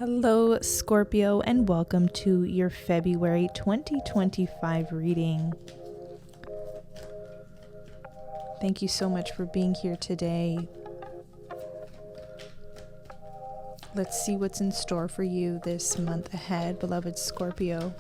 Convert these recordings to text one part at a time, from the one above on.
Hello, Scorpio, and welcome to your February 2025 reading. Thank you so much for being here today. Let's see what's in store for you this month ahead, beloved Scorpio.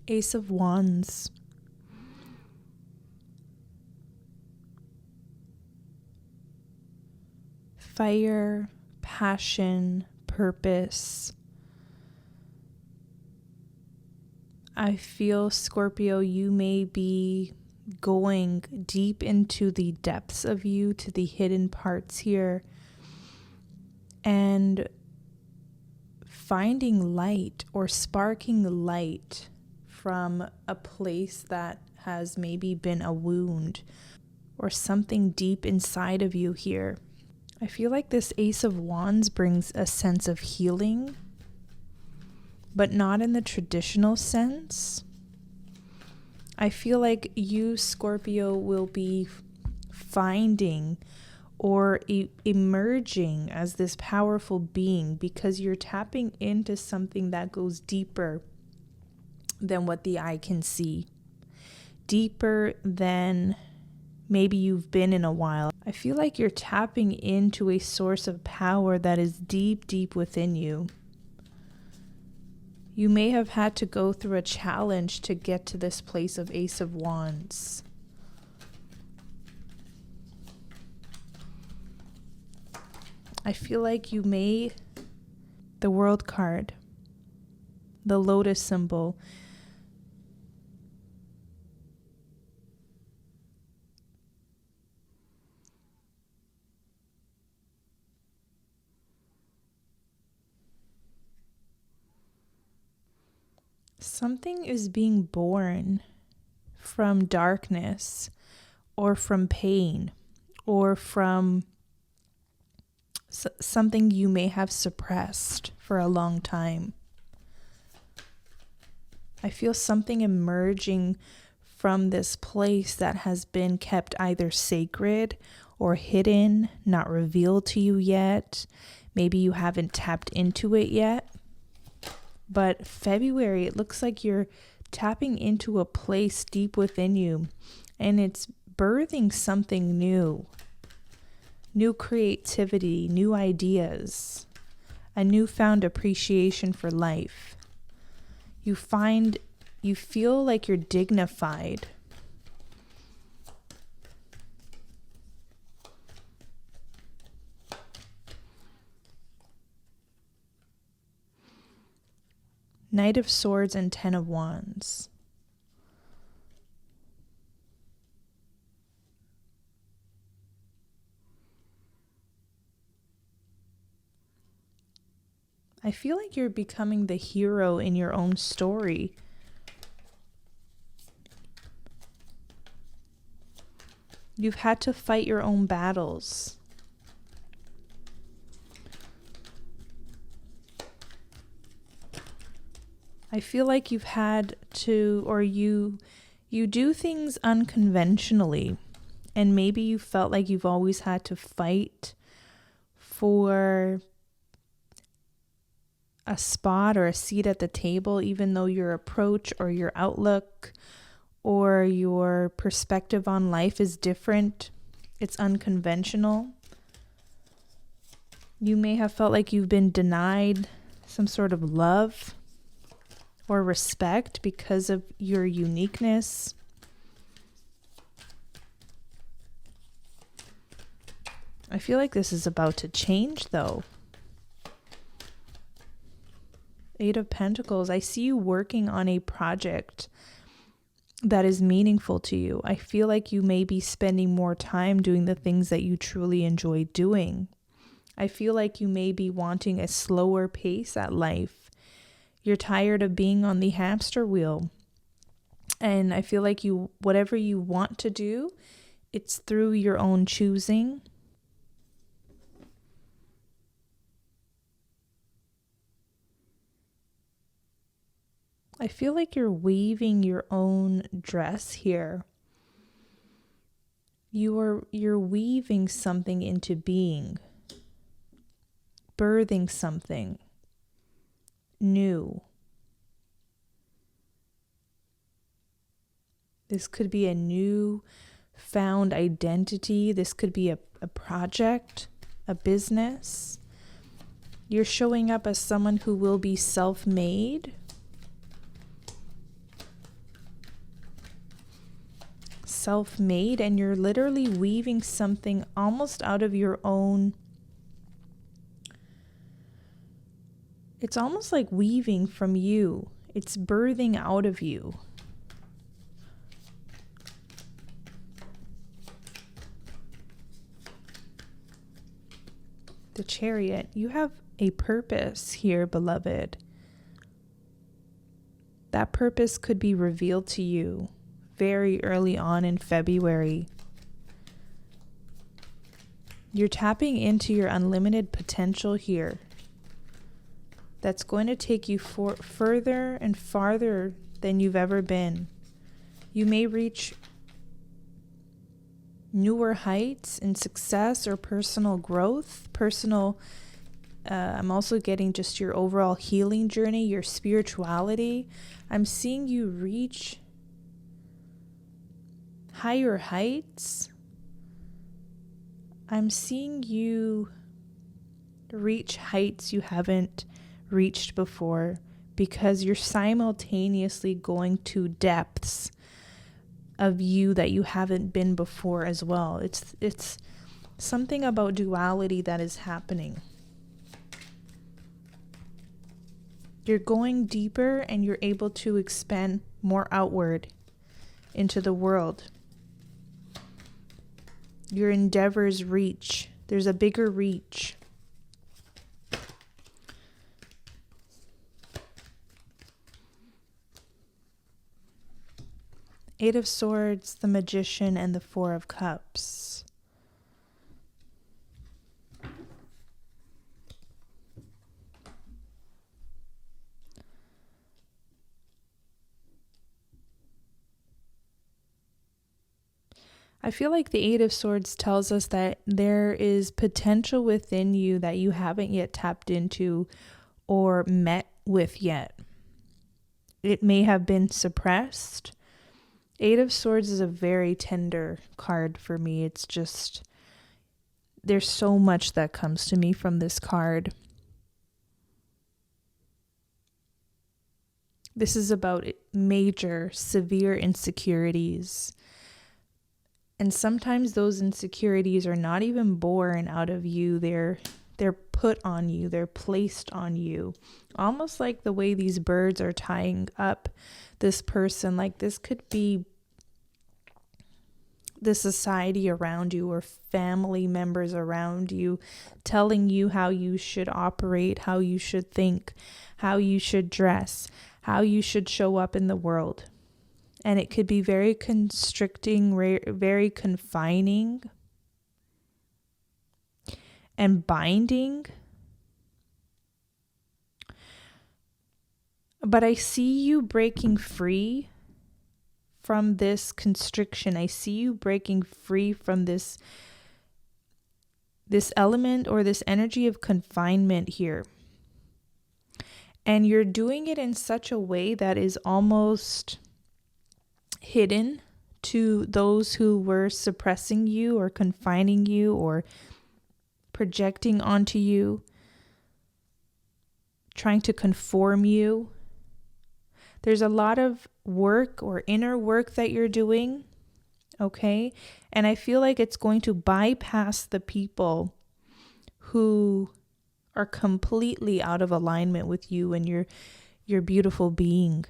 Ace of Wands. Fire, passion, purpose. I feel, Scorpio, you may be going deep into the depths of you, to the hidden parts here, and finding light or sparking light from a place that has maybe been a wound or something deep inside of you here. I feel like this Ace of Wands brings a sense of healing, but not in the traditional sense. I feel like you, Scorpio, will be finding or emerging as this powerful being because you're tapping into something that goes deeper than what the eye can see, deeper than maybe you've been in a while. I feel like you're tapping into a source of power that is deep, deep within you. You may have had to go through a challenge to get to this place of Ace of Wands. I feel like the World card, the Lotus symbol, something is being born from darkness or from pain or from something you may have suppressed for a long time. I feel something emerging from this place that has been kept either sacred or hidden, not revealed to you yet. Maybe you haven't tapped into it yet. But February, it looks like you're tapping into a place deep within you, and it's birthing something new. New creativity, new ideas, a newfound appreciation for life. You feel like you're dignified. Knight of Swords and Ten of Wands. I feel like you're becoming the hero in your own story. You've had to fight your own battles. I feel like you've had to, or you do things unconventionally, and maybe you felt like you've always had to fight for a spot or a seat at the table, even though your approach or your outlook or your perspective on life is different. It's unconventional. You may have felt like you've been denied some sort of love or respect because of your uniqueness. I feel like this is about to change, though. Eight of Pentacles. I see you working on a project that is meaningful to you. I feel like you may be spending more time doing the things that you truly enjoy doing. I feel like you may be wanting a slower pace at life. You're tired of being on the hamster wheel. And I feel like whatever you want to do, it's through your own choosing. I feel like you're weaving your own dress here. You're weaving something into being, birthing something new. This could be a new found identity. This could be a project, a business. You're showing up as someone who will be self-made. Self-made, and you're literally weaving something almost out of your own. It's almost like weaving from you. It's birthing out of you. The Chariot. You have a purpose here, beloved. That purpose could be revealed to you very early on in February. You're tapping into your unlimited potential here. That's going to take you further and farther than you've ever been. You may reach newer heights in success or personal growth, I'm also getting just your overall healing journey, your spirituality. I'm seeing you reach higher heights. I'm seeing you reach heights you haven't reached before, because you're simultaneously going to depths of you that you haven't been before as well. It's something about duality that is happening. You're going deeper and you're able to expand more outward into the world. Your endeavors reach. There's a bigger reach. Eight of Swords, the Magician, and the Four of Cups. I feel like the Eight of Swords tells us that there is potential within you that you haven't yet tapped into or met with yet. It may have been suppressed. Eight of Swords is a very tender card for me. It's just, there's so much that comes to me from this card. This is about major, severe insecurities. And sometimes those insecurities are not even born out of you. They're put on you. They're placed on you. Almost like the way these birds are tying up this person. Like this could be the society around you or family members around you telling you how you should operate, how you should think, how you should dress, how you should show up in the world. And it could be very constricting, very confining and binding. But I see you breaking free from this constriction. I see you breaking free from this element or this energy of confinement here. And you're doing it in such a way that is almost hidden to those who were suppressing you or confining you or projecting onto you, trying to conform you. There's a lot of work or inner work that you're doing, okay? And I feel like it's going to bypass the people who are completely out of alignment with you and your beautiful being,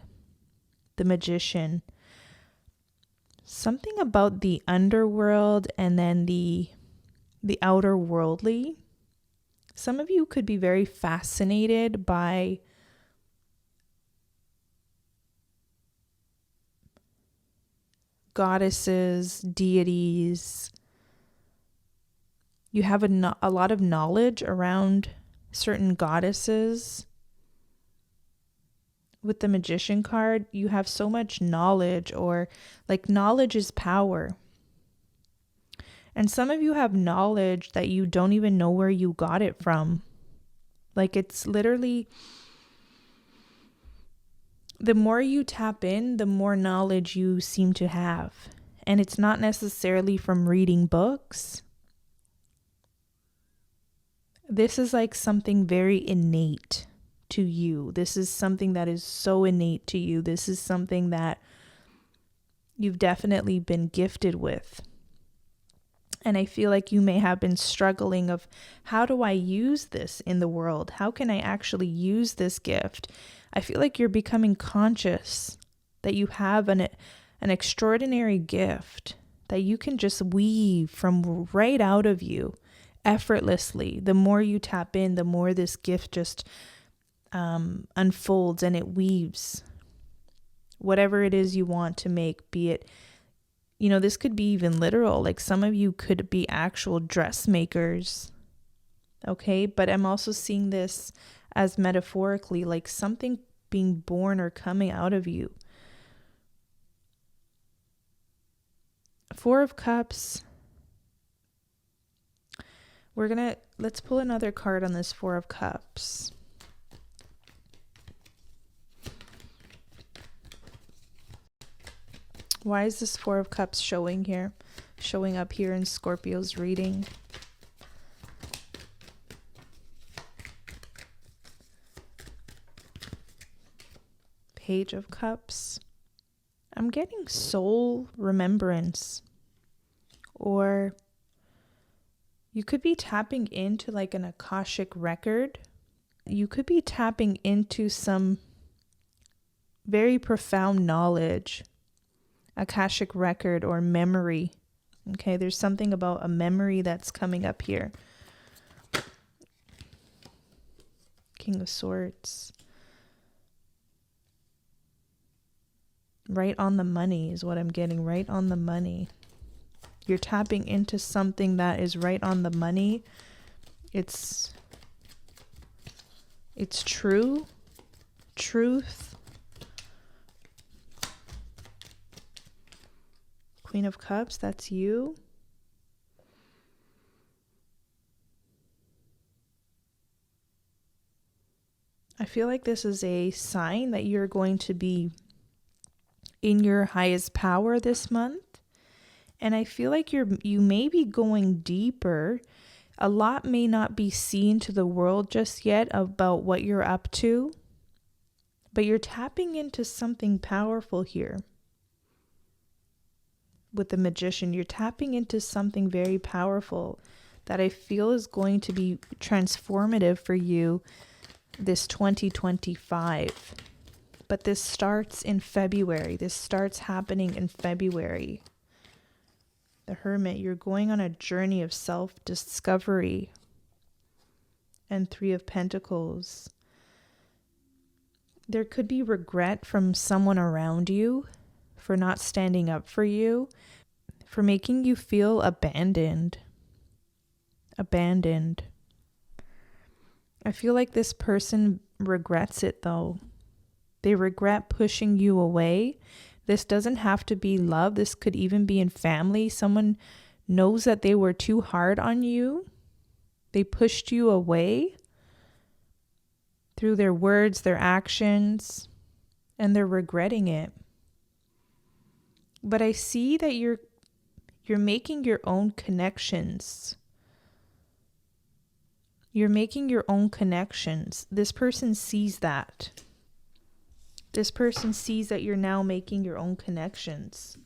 the Magician. Something about the underworld and then the outer worldly. Some of you could be very fascinated by goddesses, deities. You have a lot of knowledge around certain goddesses with the Magician card, you have so much knowledge, or like knowledge is power. And some of you have knowledge that you don't even know where you got it from. Like it's literally, the more you tap in, the more knowledge you seem to have. And it's not necessarily from reading books. This is like something very innate to you. This is something that is so innate to you. This is something that you've definitely been gifted with. And I feel like you may have been struggling of, how do I use this in the world? How can I actually use this gift? I feel like you're becoming conscious that you have an extraordinary gift that you can just weave from right out of you effortlessly. The more you tap in, the more this gift just unfolds and it weaves whatever it is you want to make, be it, this could be even literal. Like some of you could be actual dressmakers. Okay. But I'm also seeing this as metaphorically, like something being born or coming out of you. Four of Cups. Let's pull another card on this Four of Cups. Why is this Four of Cups showing up here in Scorpio's reading? Page of Cups. I'm getting soul remembrance, or you could be tapping into like an Akashic record. You could be tapping into some very profound knowledge, Akashic record or memory. Okay, there's something about a memory that's coming up here. King of Swords. Right on the money is what I'm getting. Right on the money. You're tapping into something that is right on the money. It's true. Truth. Queen of Cups, that's you. I feel like this is a sign that you're going to be in your highest power this month. And I feel like you may be going deeper. A lot may not be seen to the world just yet about what you're up to, but you're tapping into something powerful here. With the Magician, you're tapping into something very powerful that I feel is going to be transformative for you this 2025. But this starts in February. This starts happening in February. The Hermit, you're going on a journey of self-discovery. And Three of Pentacles. There could be regret from someone around you for not standing up for you, for making you feel abandoned. Abandoned. I feel like this person regrets it though. They regret pushing you away. This doesn't have to be love. This could even be in family. Someone knows that they were too hard on you. They pushed you away through their words, their actions, and they're regretting it. But I see that you're making your own connections. You're making your own connections. This person sees that. This person sees that you're now making your own connections.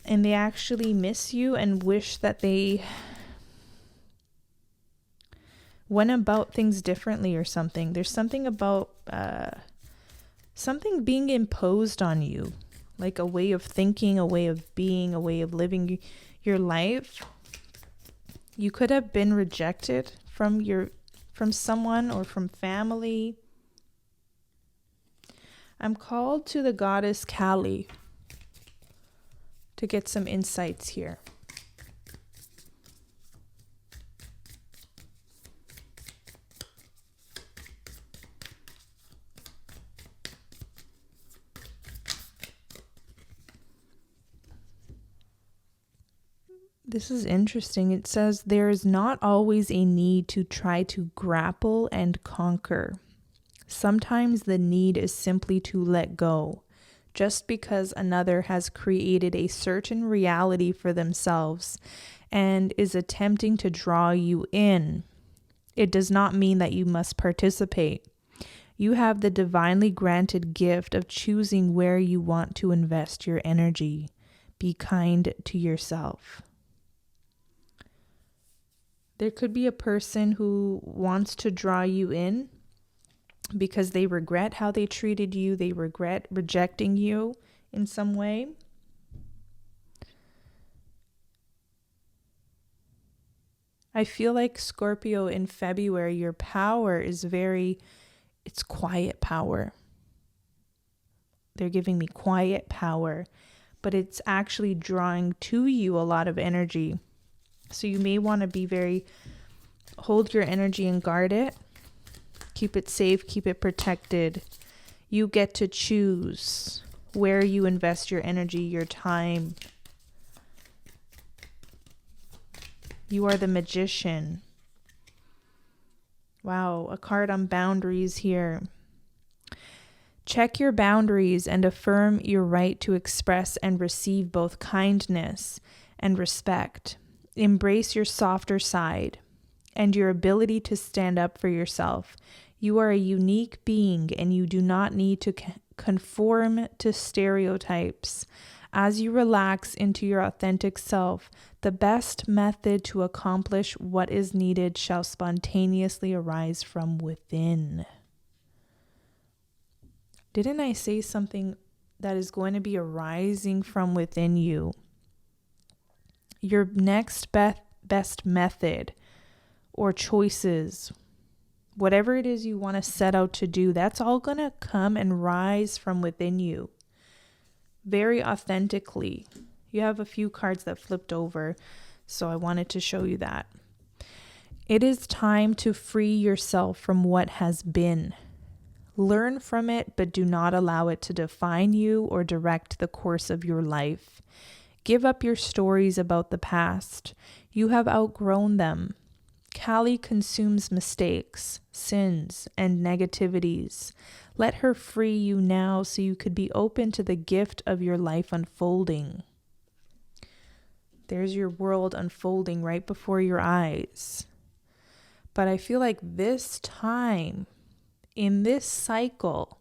And they actually miss you and wish that they went about things differently or something. There's something about something being imposed on you, like a way of thinking, a way of being, a way of living your life. You could have been rejected from someone or from family. I'm called to the goddess Kali to get some insights here. This is interesting. It says there is not always a need to try to grapple and conquer. Sometimes the need is simply to let go. Just because another has created a certain reality for themselves and is attempting to draw you in, it does not mean that you must participate. You have the divinely granted gift of choosing where you want to invest your energy. Be kind to yourself. There could be a person who wants to draw you in because they regret how they treated you. They regret rejecting you in some way. I feel like Scorpio in February, your power is it's quiet power. They're giving me quiet power, but it's actually drawing to you a lot of energy. So you may want to hold your energy and guard it. Keep it safe, keep it protected. You get to choose where you invest your energy, your time. You are the magician. Wow, a card on boundaries here. Check your boundaries and affirm your right to express and receive both kindness and respect. Embrace your softer side and your ability to stand up for yourself. You are a unique being and you do not need to conform to stereotypes. As you relax into your authentic self, the best method to accomplish what is needed shall spontaneously arise from within. Didn't I say something that is going to be arising from within you? Your next best method or choices, whatever it is you want to set out to do, that's all going to come and rise from within you very authentically. You have a few cards that flipped over, so I wanted to show you that. It is time to free yourself from what has been. Learn from it, but do not allow it to define you or direct the course of your life. Give up your stories about the past. You have outgrown them. Kali consumes mistakes, sins, and negativities. Let her free you now so you could be open to the gift of your life unfolding. There's your world unfolding right before your eyes. But I feel like this time, in this cycle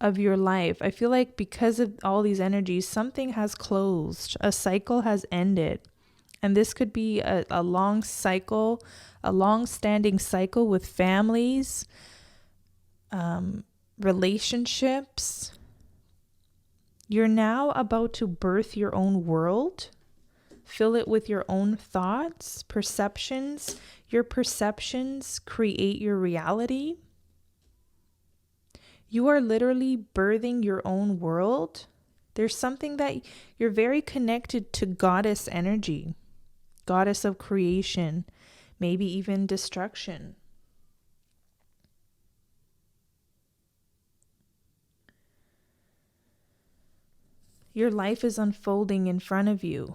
of your life, I feel like because of all these energies, something has closed. A cycle has ended. And this could be a long cycle, a long-standing cycle with families, relationships. You're now about to birth your own world. Fill it with your own thoughts, perceptions. Your perceptions create your reality. You are literally birthing your own world. There's something that you're very connected to goddess energy, goddess of creation, maybe even destruction. Your life is unfolding in front of you.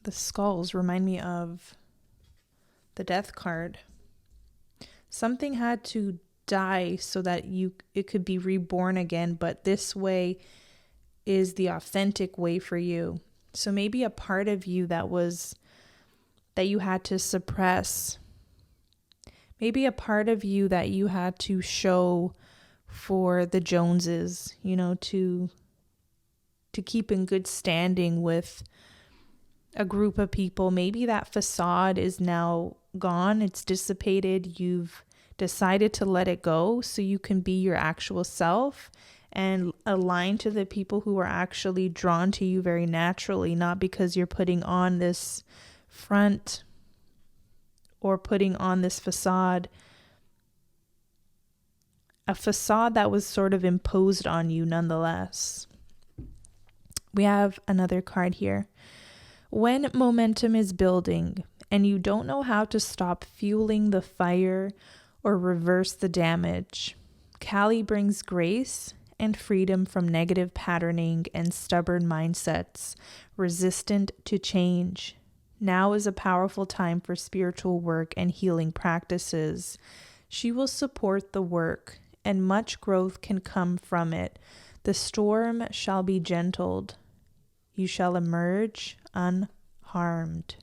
The skulls remind me of the death card. Something had to die so that it could be reborn again, but this way is the authentic way for you. So maybe a part of you that you had to suppress. Maybe a part of you that you had to show for the Joneses, to keep in good standing with a group of people. Maybe that facade is now gone. It's dissipated. You've decided to let it go so you can be your actual self and align to the people who are actually drawn to you very naturally, not because you're putting on this front or putting on this facade. A facade that was sort of imposed on you nonetheless. We have another card here. When momentum is building and you don't know how to stop fueling the fire or reverse the damage, Kali brings grace and freedom from negative patterning and stubborn mindsets, resistant to change. Now is a powerful time for spiritual work and healing practices. She will support the work, and much growth can come from it. The storm shall be gentled. You shall emerge unharmed.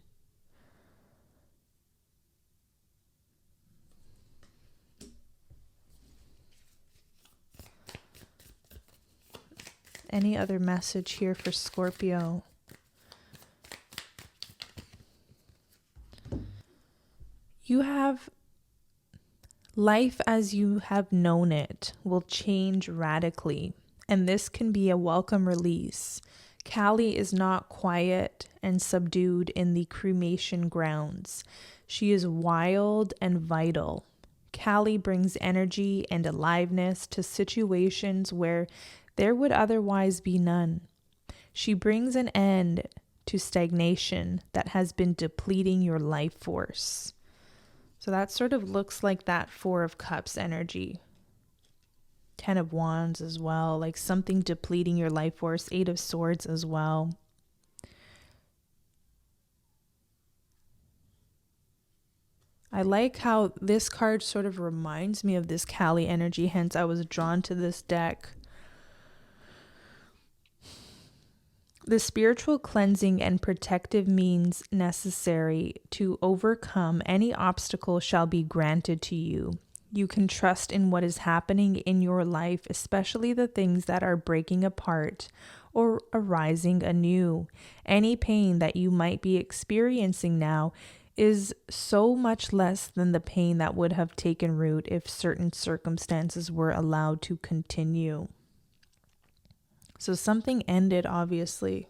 Any other message here for Scorpio? You have life as you have known it will change radically, and this can be a welcome release. Callie is not quiet and subdued in the cremation grounds. She is wild and vital. Callie brings energy and aliveness to situations where there would otherwise be none. She brings an end to stagnation that has been depleting your life force. So that sort of looks like that Four of Cups energy. 10 of Wands as well, like something depleting your life force. 8 of Swords as well. I like how this card sort of reminds me of this Callie energy, hence I was drawn to this deck. The spiritual cleansing and protective means necessary to overcome any obstacle shall be granted to you. You can trust in what is happening in your life, especially the things that are breaking apart or arising anew. Any pain that you might be experiencing now is so much less than the pain that would have taken root if certain circumstances were allowed to continue. So something ended, obviously.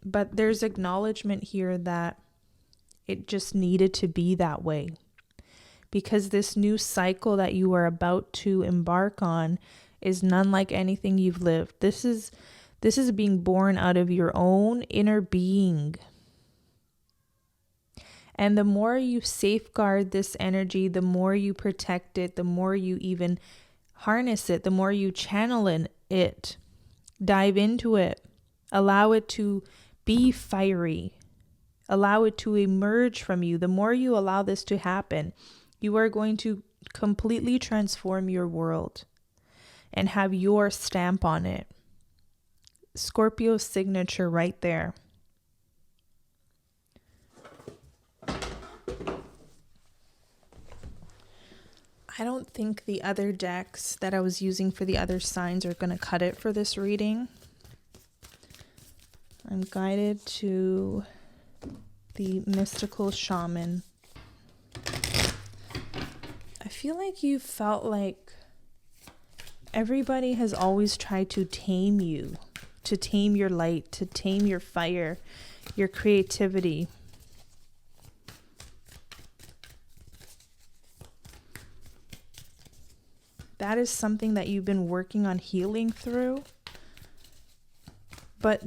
But there's acknowledgement here that it just needed to be that way. Because this new cycle that you are about to embark on is none like anything you've lived. This is being born out of your own inner being. And the more you safeguard this energy, the more you protect it, the more you even harness it, the more you channel in it, dive into it, allow it to be fiery, allow it to emerge from you. The more you allow this to happen, you are going to completely transform your world and have your stamp on it. Scorpio's signature right there. I don't think the other decks that I was using for the other signs are going to cut it for this reading. I'm guided to the mystical shaman. I feel like you felt like everybody has always tried to tame you, to tame your light, to tame your fire, your creativity. That is something that you've been working on healing through. But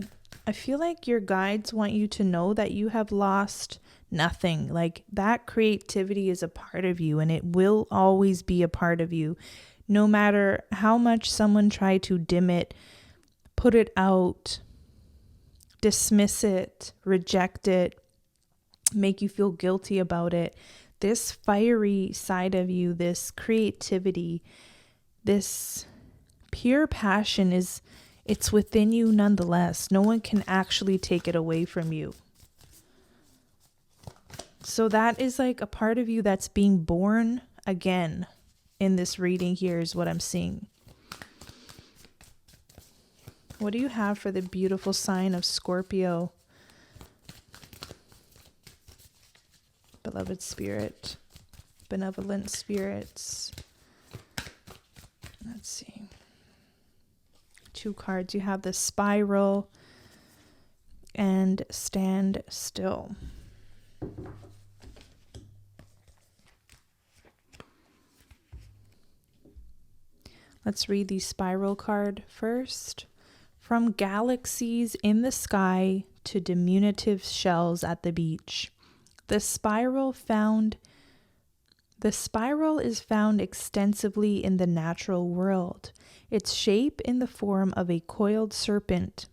I feel like your guides want you to know that you have lost nothing. Like that creativity is a part of you and it will always be a part of you. No matter how much someone tried to dim it, put it out, dismiss it, reject it, make you feel guilty about it. This fiery side of you, this creativity, this pure passion it's within you nonetheless. No one can actually take it away from you. So that is like a part of you that's being born again in this reading here is what I'm seeing. What do you have for the beautiful sign of Scorpio? Beloved spirit, benevolent spirits. Let's see. 2 cards. You have the spiral and stand still. Let's read the spiral card first. From galaxies in the sky to diminutive shells at the beach, the spiral found The spiral is found extensively in the natural world. Its shape in the form of a coiled serpent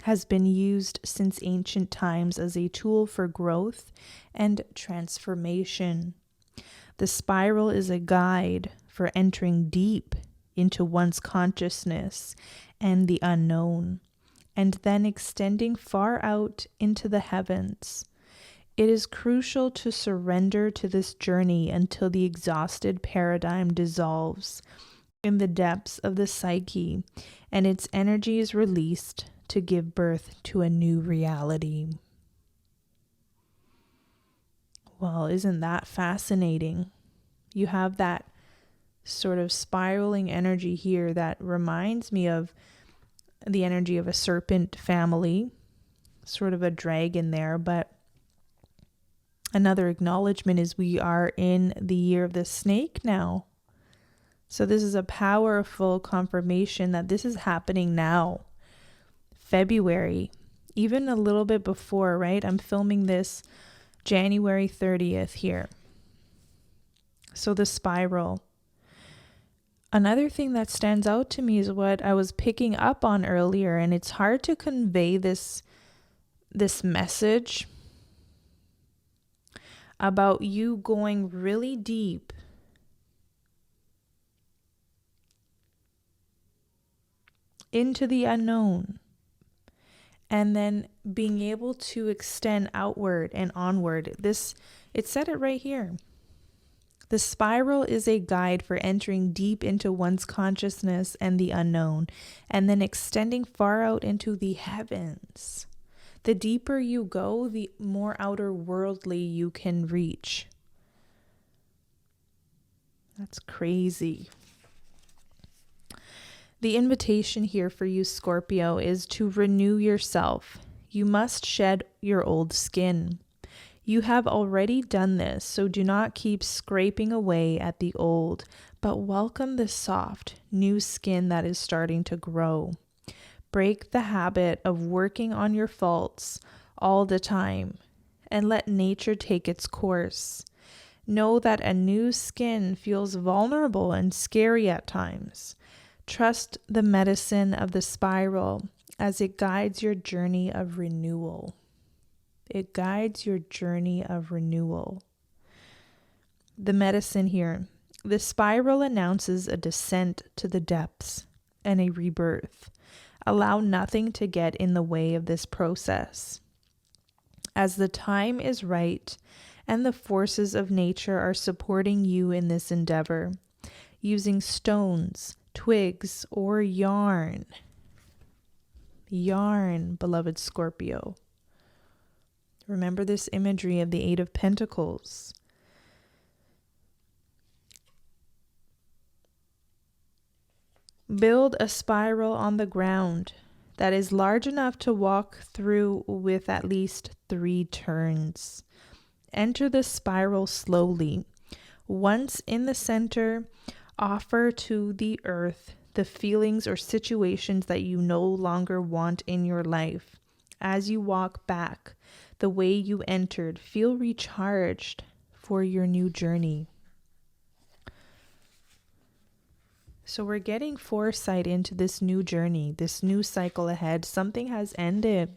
has been used since ancient times as a tool for growth and transformation. The spiral is a guide for entering deep into one's consciousness and the unknown, and then extending far out into the heavens. It is crucial to surrender to this journey until the exhausted paradigm dissolves in the depths of the psyche and its energy is released to give birth to a new reality. Well, isn't that fascinating? You have that sort of spiraling energy here that reminds me of the energy of a serpent family, sort of a dragon there. But another acknowledgement is we are in the year of the snake now. So this is a powerful confirmation that this is happening now. February, even a little bit before, right? I'm filming this January 30th here. So the spiral. Another thing that stands out to me is what I was picking up on earlier, and it's hard to convey this message about you going really deep into the unknown and then being able to extend outward and onward. It said it right here. The spiral is a guide for entering deep into one's consciousness and the unknown, and then extending far out into the heavens. The deeper you go, the more outer worldly you can reach. That's crazy. The invitation here for you, Scorpio, is to renew yourself. You must shed your old skin. You have already done this, so do not keep scraping away at the old, but welcome the soft, new skin that is starting to grow. Break the habit of working on your faults all the time, and let nature take its course. Know that a new skin feels vulnerable and scary at times. Trust the medicine of the spiral as it guides your journey of renewal. It guides your journey of renewal. The medicine here. The spiral announces a descent to the depths and a rebirth. Allow nothing to get in the way of this process. As the time is right and the forces of nature are supporting you in this endeavor, using stones, twigs, or yarn. Yarn, beloved Scorpio. Remember this imagery of the Eight of Pentacles. Build a spiral on the ground that is large enough to walk through with at least 3 turns. Enter the spiral slowly. Once in the center, offer to the earth the feelings or situations that you no longer want in your life. As you walk back, the way you entered, feel recharged for your new journey. So we're getting foresight into this new journey, this new cycle ahead. Something has ended.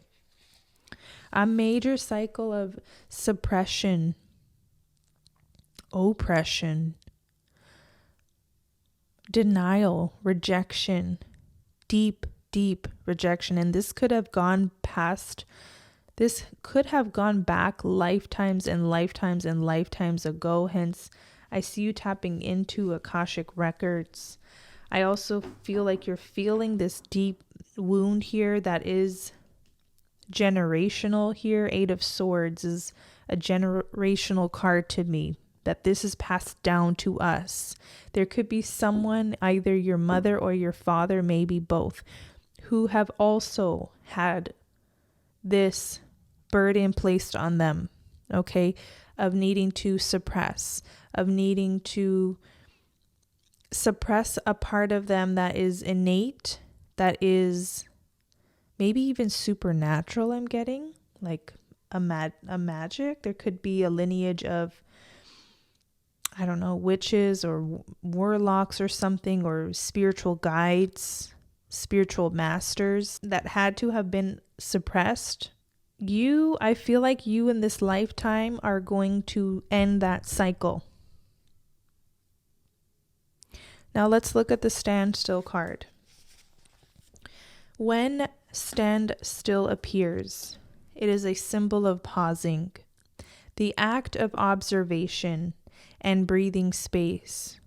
A major cycle of suppression, oppression, denial, rejection, deep, deep rejection. And this could have gone back lifetimes and lifetimes and lifetimes ago. Hence, I see you tapping into Akashic records. I also feel like you're feeling this deep wound here that is generational here. 8 of Swords is a generational card to me, that this is passed down to us. There could be someone, either your mother or your father, maybe both, who have also had this burden placed on them, okay, of needing to suppress, of needing to suppress a part of them that is innate, that is maybe even supernatural. I'm getting like a magic. There could be a lineage of I don't know, witches or warlocks or something, or spiritual guides, spiritual masters that had to have been suppressed. I feel like you in this lifetime are going to end that cycle. Now let's look at the standstill card. When standstill appears, it is a symbol of pausing, the act of observation and breathing space.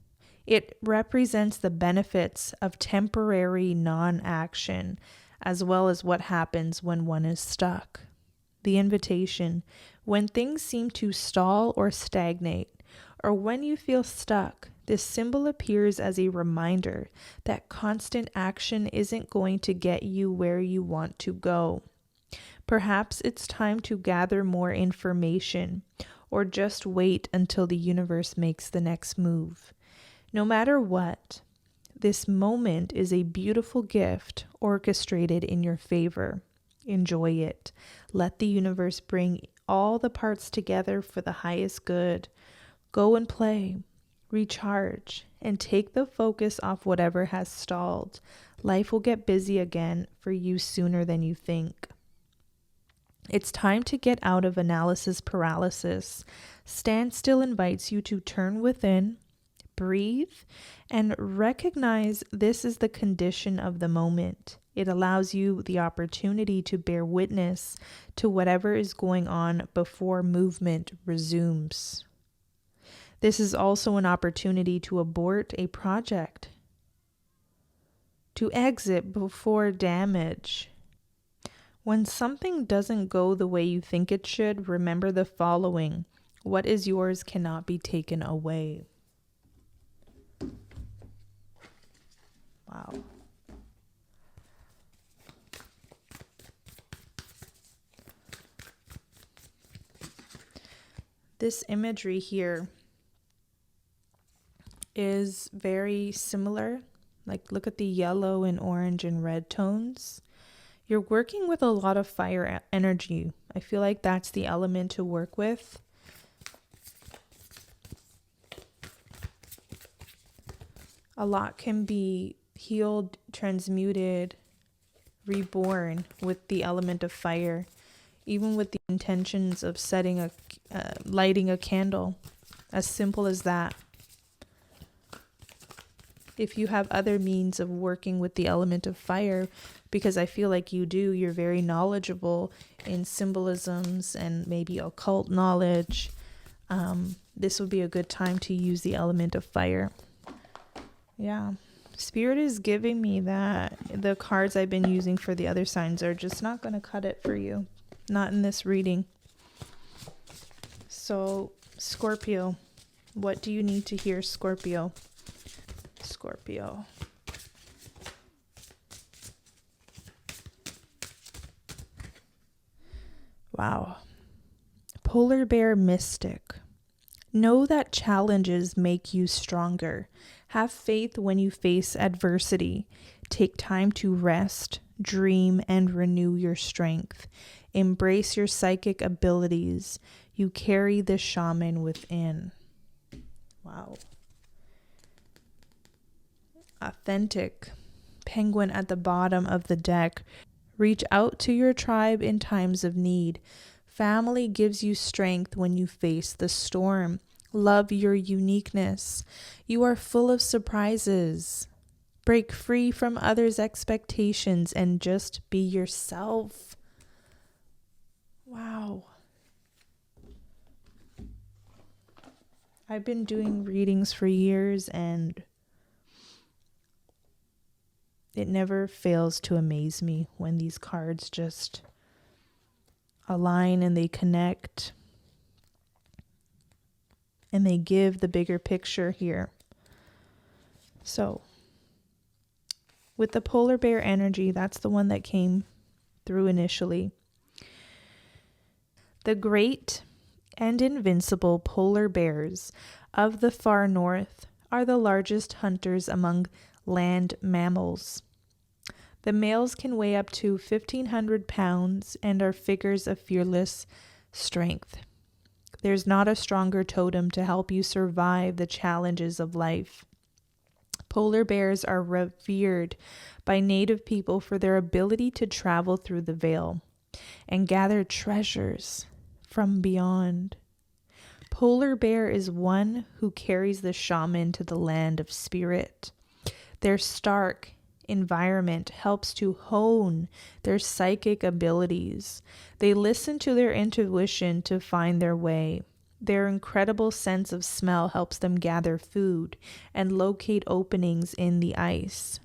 It represents the benefits of temporary non-action, as well as what happens when one is stuck. The invitation: when things seem to stall or stagnate, or when you feel stuck, this symbol appears as a reminder that constant action isn't going to get you where you want to go. Perhaps it's time to gather more information, or just wait until the universe makes the next move. No matter what, this moment is a beautiful gift orchestrated in your favor. Enjoy it. Let the universe bring all the parts together for the highest good. Go and play, recharge, and take the focus off whatever has stalled. Life will get busy again for you sooner than you think. It's time to get out of analysis paralysis. Standstill invites you to turn within, breathe, and recognize this is the condition of the moment. It allows you the opportunity to bear witness to whatever is going on before movement resumes. This is also an opportunity to abort a project, to exit before damage. When something doesn't go the way you think it should, remember the following: what is yours cannot be taken away. Wow. This imagery here is very similar. Like, look at the yellow and orange and red tones. You're working with a lot of fire energy. I feel like that's the element to work with. A lot can be healed, transmuted, reborn with the element of fire, even with the intentions of lighting a candle, as simple as that. If you have other means of working with the element of fire, because I feel like you're very knowledgeable in symbolisms and maybe occult knowledge, this would be a good time to use the element of fire. Yeah. Spirit is giving me that the cards I've been using for the other signs are just not going to cut it for you. Not in this reading. So, Scorpio, what do you need to hear, Scorpio? Scorpio. Wow. Polar bear mystic. Know that challenges make you stronger. Have faith when you face adversity. Take time to rest, dream, and renew your strength. Embrace your psychic abilities. You carry the shaman within. Wow. Authentic. Penguin at the bottom of the deck. Reach out to your tribe in times of need. Family gives you strength when you face the storm. Love your uniqueness. You are full of surprises. Break free from others' expectations and just be yourself. Wow. I've been doing readings for years, and it never fails to amaze me when these cards just align and they connect and they give the bigger picture here. So, with the polar bear energy, that's the one that came through initially. The great and invincible polar bears of the far north are the largest hunters among land mammals. The males can weigh up to 1,500 pounds and are figures of fearless strength. There's not a stronger totem to help you survive the challenges of life. Polar bears are revered by native people for their ability to travel through the veil and gather treasures from beyond. Polar bear is one who carries the shaman to the land of spirit. Their stark environment helps to hone their psychic abilities. They listen to their intuition to find their way. Their incredible sense of smell helps them gather food and locate openings in the ice.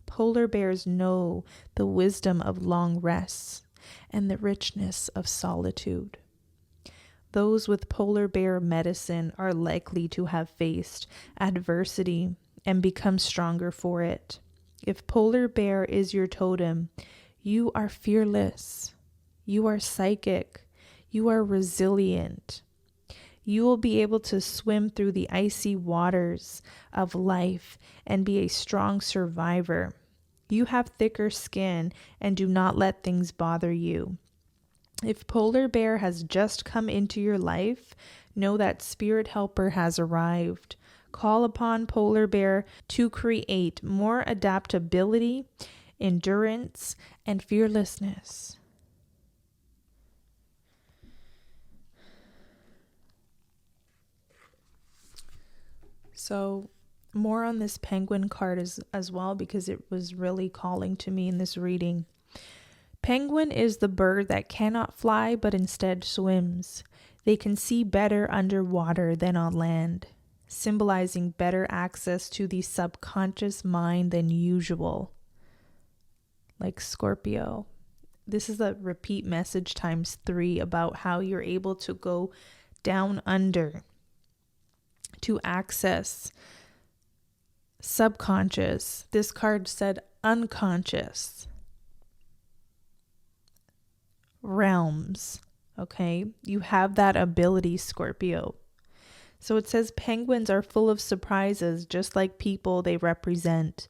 Polar bears know the wisdom of long rests and the richness of solitude. Those with polar bear medicine are likely to have faced adversity and become stronger for it. If polar bear is your totem, you are fearless. You are psychic. You are resilient. You will be able to swim through the icy waters of life and be a strong survivor. You have thicker skin and do not let things bother you. If polar bear has just come into your life, know that spirit helper has arrived. Call upon polar bear to create more adaptability, endurance, and fearlessness. So more on this penguin card as well, because it was really calling to me in this reading. Penguin is the bird that cannot fly but instead swims. They can see better underwater than on land, symbolizing better access to the subconscious mind than usual. Like Scorpio. This is a repeat message times 3 about how you're able to go down under to access subconscious. This card said unconscious realms. Okay, you have that ability, Scorpio. So it says penguins are full of surprises, just like people they represent.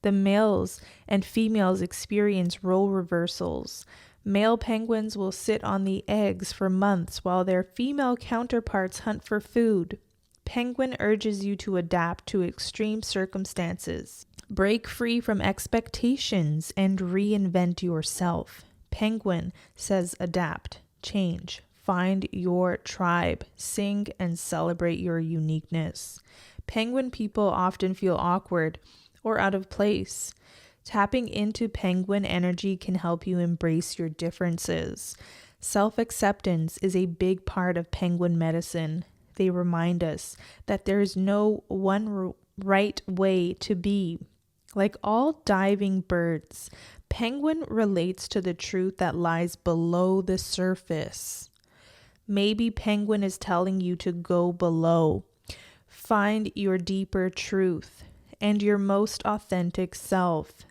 The males and females experience role reversals. Male penguins will sit on the eggs for months while their female counterparts hunt for food. Penguin urges you to adapt to extreme circumstances. Break free from expectations and reinvent yourself. Penguin says adapt, change, find your tribe, sing and celebrate your uniqueness. Penguin people often feel awkward or out of place. Tapping into penguin energy can help you embrace your differences. Self-acceptance is a big part of penguin medicine. They remind us that there is no one right way to be. Like all diving birds, penguin relates to the truth that lies below the surface. Maybe penguin is telling you to go below, find your deeper truth and your most authentic self.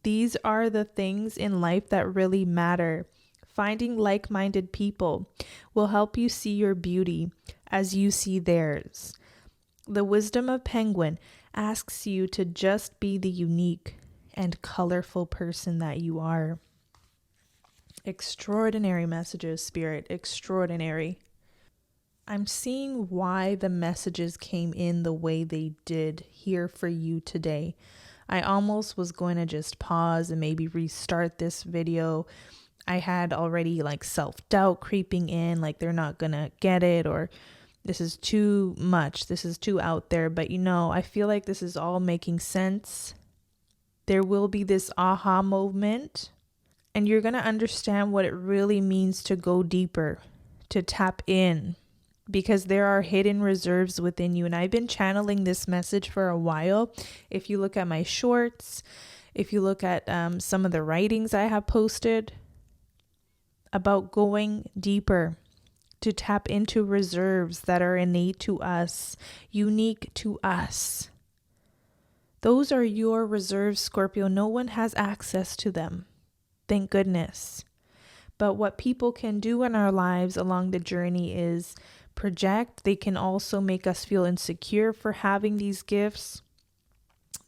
These are the things in life that really matter. Finding like-minded people will help you see your beauty as you see theirs. The wisdom of penguin asks you to just be the unique and colorful person that you are. Extraordinary messages, Spirit. Extraordinary. I'm seeing why the messages came in the way they did here for you today. I almost was going to just pause and maybe restart this video. I had already self-doubt creeping in, like they're not going to get it, or this is too much. This is too out there. But I feel like this is all making sense. There will be this aha moment, and you're going to understand what it really means to go deeper, to tap in, because there are hidden reserves within you. And I've been channeling this message for a while. If you look at my shorts, if you look at some of the writings I have posted about going deeper, to tap into reserves that are innate to us, unique to us. Those are your reserves, Scorpio. No one has access to them. Thank goodness. But what people can do in our lives along the journey is project. They can also make us feel insecure for having these gifts.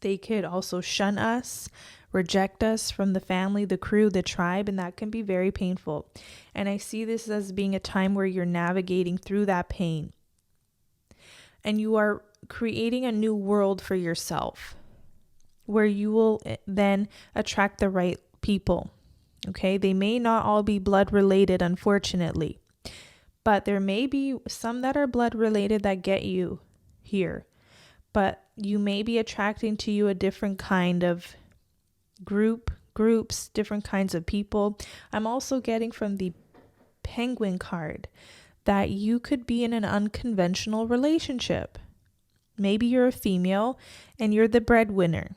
They could also shun us, reject us from the family, the crew, the tribe, and that can be very painful. And I see this as being a time where you're navigating through that pain. And you are creating a new world for yourself where you will then attract the right people. Okay, they may not all be blood related, unfortunately, but there may be some that are blood related that get you here. But you may be attracting to you a different kind of groups, different kinds of people. I'm also getting from the Penguin card that you could be in an unconventional relationship. Maybe you're a female and you're the breadwinner.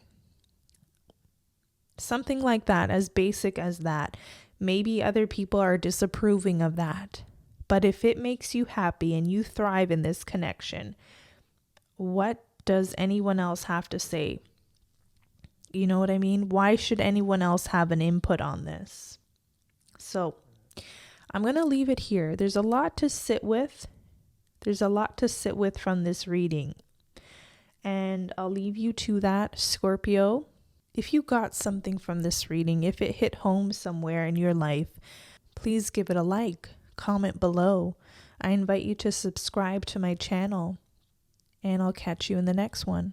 Something like that, as basic as that. Maybe other people are disapproving of that. But if it makes you happy and you thrive in this connection, what does anyone else have to say? You know what I mean? Why should anyone else have an input on this? So I'm going to leave it here. There's a lot to sit with. There's a lot to sit with from this reading. And I'll leave you to that, Scorpio. If you got something from this reading, if it hit home somewhere in your life, please give it a like, comment below. I invite you to subscribe to my channel, and I'll catch you in the next one.